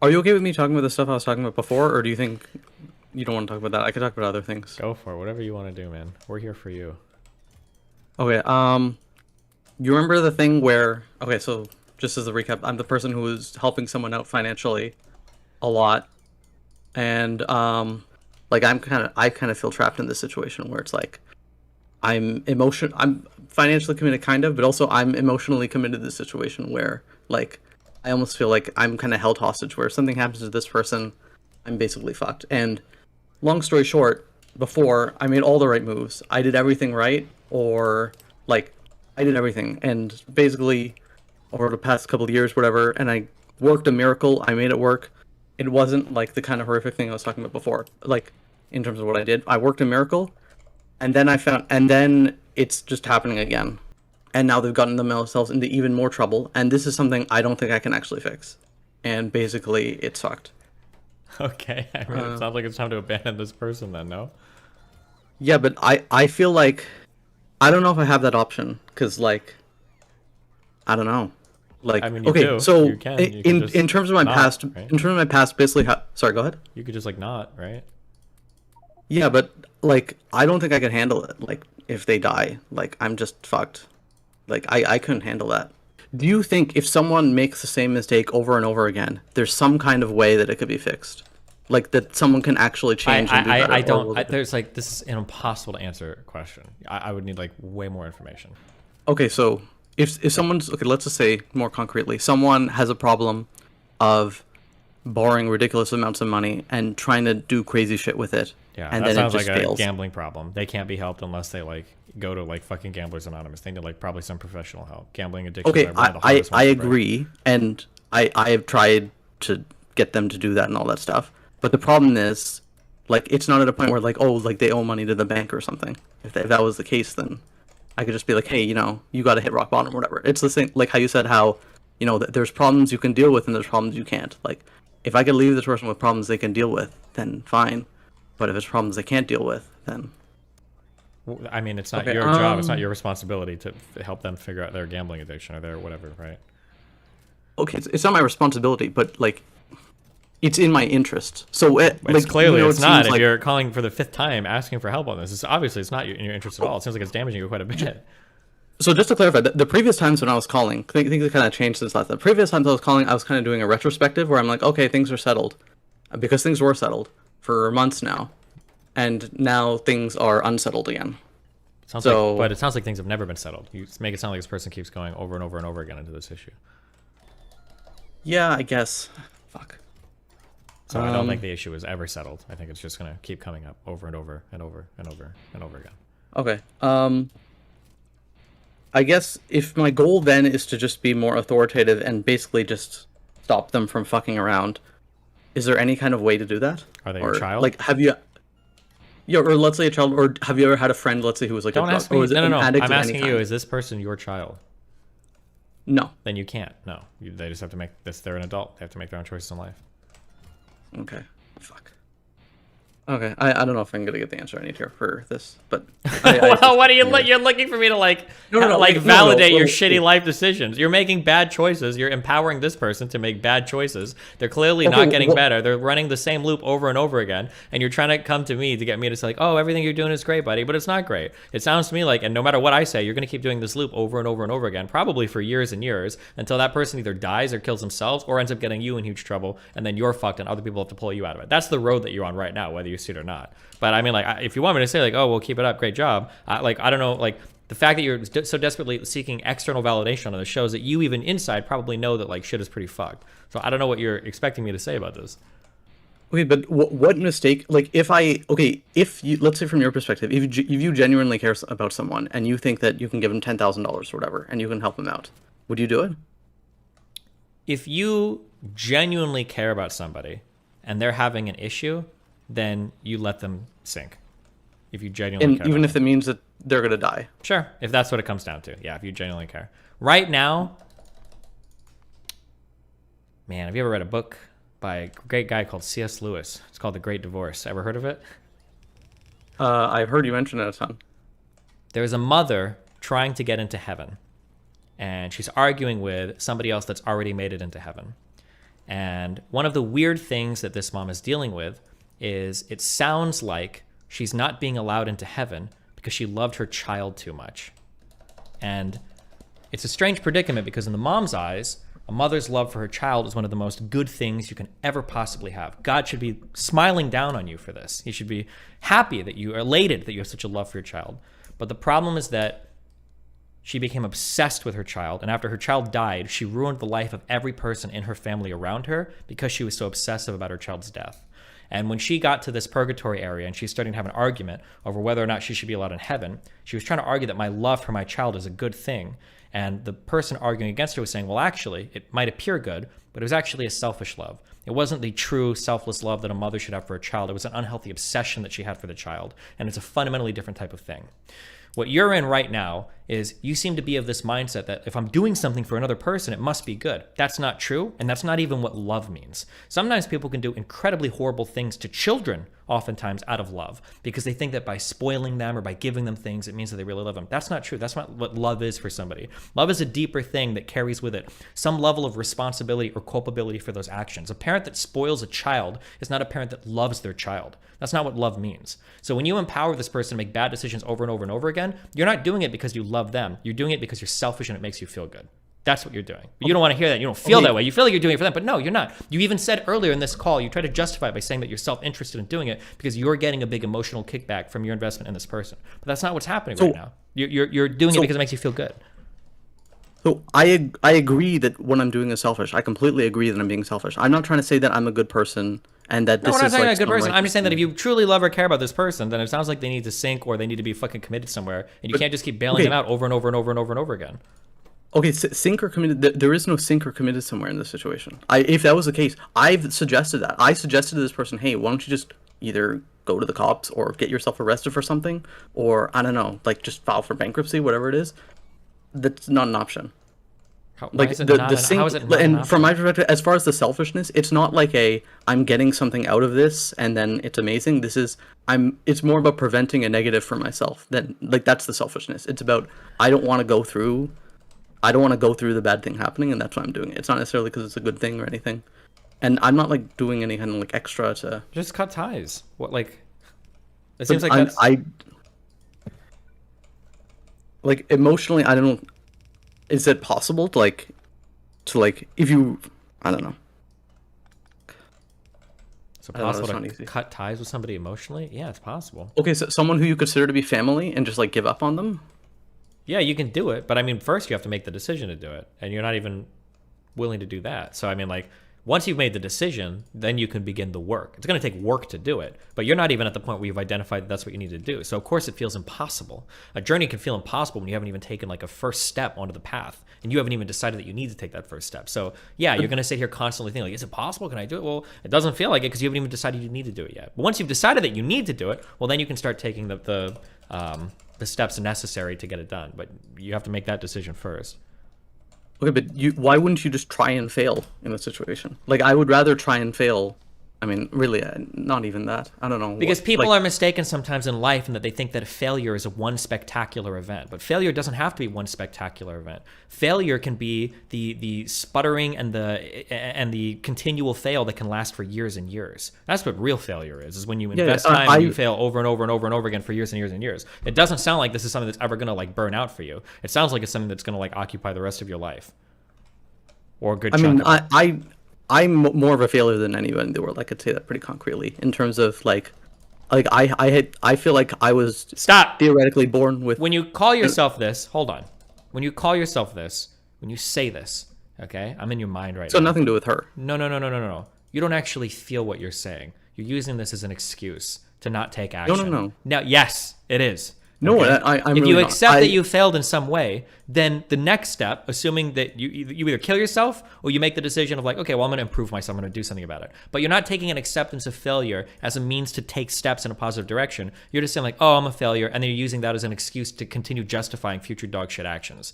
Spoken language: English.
Are you okay with me talking about the stuff I was talking about before, or do you think you don't want to talk about that? I could talk about other things. Go for it. Whatever you want to do, man. We're here for you. Okay. You remember the thing where? Okay, so just as a recap, I'm the person who was helping someone out financially a lot, and like I kind of feel trapped in this situation where it's like I'm financially committed kind of, but also I'm emotionally committed to this situation where like I almost feel like I'm kind of held hostage where if something happens to this person, I'm basically fucked. And long story short, before I made all the right moves. I did everything right, or like I did everything, and basically over the past couple of years, whatever, and I worked a miracle. I made it work. It wasn't like the kind of horrific thing I was talking about before. Like in terms of what I did, I worked a miracle, and then it's just happening again, and now they've gotten themselves into even more trouble. And this is something I don't think I can actually fix, and basically it's fucked. Okay. I mean, it sounds like it's time to abandon this person then, no? Yeah, but I feel like I don't know if I have that option because like I don't know. Like I mean, you okay, do. so You can. You can just in terms of my not, past, right? in terms of my past, basically, sorry, go ahead. You could just like not, right? Yeah, but like I don't think I could handle it. Like if they die, like I'm just fucked. Like I couldn't handle that. Do you think if someone makes the same mistake over and over again, there's some kind of way that it could be fixed? Like that someone can actually change and do better? I Or don't. will it... There's like this is an impossible to answer question. I would need like way more information. Okay, so if someone's okay, let's just say more concretely, someone has a problem of borrowing ridiculous amounts of money and trying to do crazy shit with it, Yeah, and that then it sounds just like a fails. gambling problem. They can't be helped unless they like go to like fucking Gamblers Anonymous. They need like probably some professional help. Gambling addictions Okay, are one of the I hardest ones to break. agree, and I have tried to get them to do that and all that stuff. But the problem is, like, it's not at a point where like, oh, like they owe money to the bank or something. If that was the case, then I could just be like, hey, you got to hit rock bottom or whatever. It's the same, like how you said how, there's problems you can deal with and there's problems you can't. Like, if I could leave this person with problems they can deal with, then fine. But if it's problems they can't deal with, then I mean, it's not okay. your job. It's not your responsibility to help them figure out their gambling addiction or their whatever, right? Okay, it's not my responsibility, but like, it's in my interest. So It's clearly it it's not. seems If like you're calling for the fifth time asking for help on this, it's obviously it's not in your interest at all. It seems like it's damaging you quite a bit. so. Just to clarify, the previous times when I was calling, I think they kind of changed since last. The previous times I was calling, I was kind of doing a retrospective where I'm like, okay, things are settled, because things were settled for months now, and now things are unsettled again. Sounds So like, but it sounds like things have never been settled. You just make it sound like this person keeps going over and over and over again into this issue. yeah, I guess. Fuck. So I don't think the issue is ever settled. I think it's just gonna keep coming up over and over and over and over and over again. Okay. I guess if my goal then is to just be more authoritative and basically just stop them from fucking around, is there any kind of way to do that? Are they Or your child? like have you? Yeah, or let's say a child, or have you ever had a friend, let's say, who was like Don't a drug, ask me. or was it No, no, an no. addict I'm of any asking you: kind? is this person your child? No. Then you can't. No, they just have to make this. They're an adult. They have to make their own choices in life. Okay. Fuck. Okay. I don't know if I'm gonna get the answer I need here for this, but I Well, what are you? yeah. You're looking for me to like, No, like no, no, validate your no. shitty life decisions. You're making bad choices. You're empowering this person to make bad choices. They're clearly not getting well, better. They're running the same loop over and over again. And you're trying to come to me to get me to say like, oh, everything you're doing is great, buddy, but it's not great. It sounds to me like, and no matter what I say, you're gonna keep doing this loop over and over and over again, probably for years and years, until that person either dies or kills themselves or ends up getting you in huge trouble, and then you're fucked, and other people have to pull you out of it. That's the road that you're on right now, whether you see it or not. But I mean, like, if you want me to say like, oh, well, keep it up, great job. Like, I don't know, like the fact that you're so desperately seeking external validation on this shows that you even inside probably know that like shit is pretty fucked. So I don't know what you're expecting me to say about this. Okay, but what mistake? Like, if you, let's say from your perspective, if you genuinely care about someone and you think that you can give them $10,000 or whatever, and you can help them out, would you do it? If you genuinely care about somebody and they're having an issue, then you let them sink. If you genuinely And care even about if it means that they're gonna die. Sure, if that's what it comes down to. Yeah, if you genuinely care. Right now, man, have you ever read a book by a great guy called C.S. Lewis? It's called The Great Divorce. Ever heard of it? I've heard you mention it a ton. There's a mother trying to get into heaven, and she's arguing with somebody else that's already made it into heaven. And one of the weird things that this mom is dealing with is it sounds like she's not being allowed into heaven because she loved her child too much. And it's a strange predicament because in the mom's eyes, a mother's love for her child is one of the most good things you can ever possibly have. God should be smiling down on you for this. He should be happy that you are elated that you have such a love for your child. But the problem is that she became obsessed with her child, and after her child died, she ruined the life of every person in her family around her because she was so obsessive about her child's death. And when she got to this purgatory area and she's starting to have an argument over whether or not she should be allowed in heaven, she was trying to argue that my love for my child is a good thing. And the person arguing against her was saying, well, actually, it might appear good, but it was actually a selfish love. It wasn't the true selfless love that a mother should have for a child. It was an unhealthy obsession that she had for the child. And it's a fundamentally different type of thing. What you're in right now is you seem to be of this mindset that if I'm doing something for another person, it must be good. That's not true, and that's not even what love means. Sometimes people can do incredibly horrible things to children, oftentimes out of love, because they think that by spoiling them or by giving them things, it means that they really love them. That's not true. That's not what love is for somebody. Love is a deeper thing that carries with it some level of responsibility or culpability for those actions. A parent that spoils a child is not a parent that loves their child. That's not what love means. So when you empower this person to make bad decisions over and over and over again, you're not doing it because you love them. You're doing it because you're selfish and it makes you feel good. That's what you're doing. But you don't want to hear that. You don't feel that way. You feel like you're doing it for them, but no, you're not. You even said earlier in this call, you try to justify it by saying that you're self-interested in doing it because you're getting a big emotional kickback from your investment in this person. But that's not what's happening right now. You're doing it because it makes you feel good. So I agree that what I'm doing is selfish. I completely agree that I'm being selfish. I'm not trying to say that I'm a good person and that this we're not is talking like about a good person. some I'm just saying that if you truly love or care about this person, then it sounds like they need to sink or they need to be fucking committed somewhere, and you can't just keep bailing them out over and over and over and over and over again. Okay, sink or committed. There is no sink or committed somewhere in this situation. If that was the case, I've suggested that. I suggested to this person, hey, why don't you just either go to the cops or get yourself arrested for something, or I don't know, like just file for bankruptcy, whatever it is. That's not an option. Like the sink, how is it not and from my perspective, as far as the selfishness, it's not like I'm getting something out of this and then it's amazing. It's more about preventing a negative for myself. That's the selfishness. It's about I don't want to go through the bad thing happening, and that's why I'm doing it. It's not necessarily because it's a good thing or anything. And I'm not like doing any kind of like extra to just cut ties. What like it seems like like emotionally I don't. Is it possible to if you I don't know. Is it possible to cut ties with somebody emotionally? Yeah, it's possible. Okay, so someone who you consider to be family and just like give up on them? Yeah, you can do it, but I mean, first you have to make the decision to do it, and you're not even willing to do that. So I mean, like, once you've made the decision, then you can begin the work. It's going to take work to do it, but you're not even at the point where you've identified that that's what you need to do. So of course it feels impossible. A journey can feel impossible when you haven't even taken like a first step onto the path, and you haven't even decided that you need to take that first step. So yeah, you're going to sit here constantly thinking like, is it possible? Can I do it? Well, it doesn't feel like it because you haven't even decided you need to do it yet. But once you've decided that you need to do it, well, then you can start taking the steps necessary to get it done. But you have to make that decision first. Okay, but why wouldn't you just try and fail in a situation? Like, I would rather try and fail. I mean, really, not even that. I don't know. Because people are mistaken sometimes in life in that they think that failure is a one spectacular event. But failure doesn't have to be one spectacular event. Failure can be the sputtering and the continual fail that can last for years and years. That's what real failure is when you invest time and you fail over and over and over and over again for years and years and years. It doesn't sound like this is something that's ever going to like burn out for you. It sounds like it's something that's going to like occupy the rest of your life. Or a good chunk of it. I'm more of a failure than anyone in the world. I could say that pretty concretely in terms of I feel like I was theoretically born with. When you call yourself this, hold on. When you call yourself this, when you say this, okay, I'm in your mind right now. So nothing to do with her. No. You don't actually feel what you're saying. You're using this as an excuse to not take action. No. Now, yes, it is. No, okay? I'm if really you not. accept that you failed in some way, then the next step, assuming that you either kill yourself or you make the decision of like, okay, well, I'm going to improve myself, I'm going to do something about it. But you're not taking an acceptance of failure as a means to take steps in a positive direction. You're just saying like, oh, I'm a failure, and then you're using that as an excuse to continue justifying future dog shit actions.